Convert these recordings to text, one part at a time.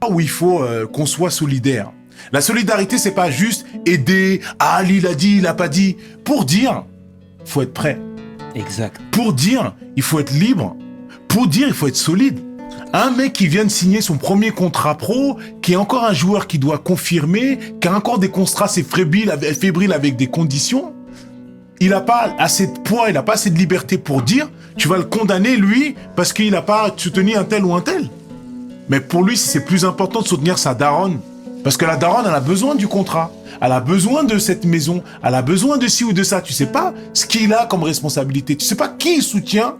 Où il faut qu'on soit solidaire. La solidarité, c'est pas juste aider, ah, lui, il a dit, il a pas dit. Pour dire, il faut être prêt. Exact. Pour dire, il faut être libre. Pour dire, il faut être solide. Un mec qui vient de signer son premier contrat pro, qui est encore un joueur qui doit confirmer, qui a encore des contrats fébriles avec des conditions, il n'a pas assez de poids, il n'a pas assez de liberté pour dire, tu vas le condamner, lui, parce qu'il n'a pas soutenu un tel ou un tel. Mais pour lui, c'est plus important de soutenir sa daronne. Parce que la daronne, elle a besoin du contrat. Elle a besoin de cette maison. Elle a besoin de ci ou de ça. Tu sais pas ce qu'il a comme responsabilité. Tu sais pas qui il soutient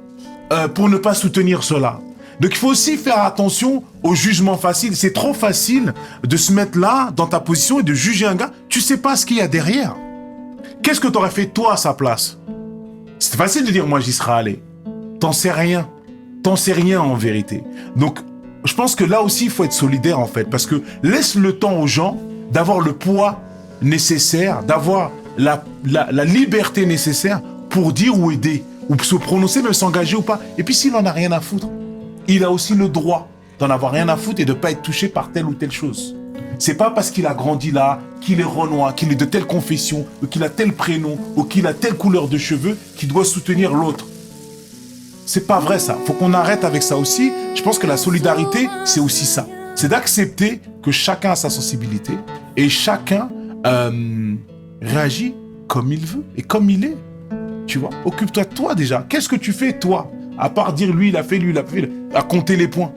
pour ne pas soutenir cela. Donc il faut aussi faire attention au jugement facile. C'est trop facile de se mettre là, dans ta position, et de juger un gars. Tu sais pas ce qu'il y a derrière. Qu'est-ce que tu aurais fait toi à sa place? C'est facile de dire, moi j'y serais allé. T'en sais rien. T'en sais rien en vérité. Donc, je pense que là aussi, il faut être solidaire en fait. Parce que laisse le temps aux gens d'avoir le poids nécessaire, d'avoir la liberté nécessaire pour dire ou aider, ou se prononcer, même s'engager ou pas. Et puis s'il en a rien à foutre, il a aussi le droit d'en avoir rien à foutre et de pas être touché par telle ou telle chose. C'est pas parce qu'il a grandi là, qu'il est renois, qu'il est de telle confession, ou qu'il a tel prénom, ou qu'il a telle couleur de cheveux, qu'il doit soutenir l'autre. C'est pas vrai ça. Faut qu'on arrête avec ça aussi. Je pense que la solidarité, c'est aussi ça. C'est d'accepter que chacun a sa sensibilité et chacun réagit comme il veut et comme il est. Tu vois, occupe-toi de toi déjà. Qu'est-ce que tu fais toi? À part dire lui il a fait, à compter les points.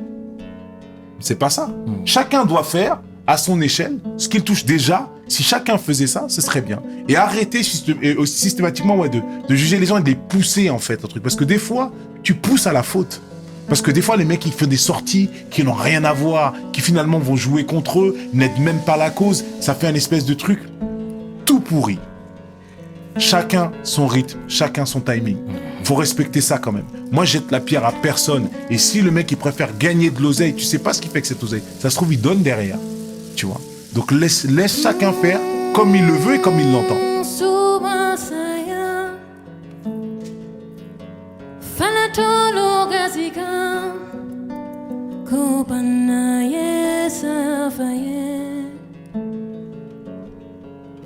C'est pas ça. Chacun doit faire à son échelle ce qu'il touche déjà. Si chacun faisait ça, ce serait bien. Et arrêter systématiquement de juger les gens et de les pousser en fait. Un truc. Parce que des fois, tu pousses à la faute. Parce que des fois, les mecs, ils font des sorties qui n'ont rien à voir, qui finalement vont jouer contre eux, n'aident même pas la cause. Ça fait un espèce de truc tout pourri. Chacun son rythme, chacun son timing. Faut respecter ça quand même. Moi, jette la pierre à personne. Et si le mec, il préfère gagner de l'oseille, tu sais pas ce qu'il fait avec cette oseille. Ça se trouve, il donne derrière. Tu vois. Donc, laisse chacun faire comme il le veut et comme il l'entend. Kupana yesa faye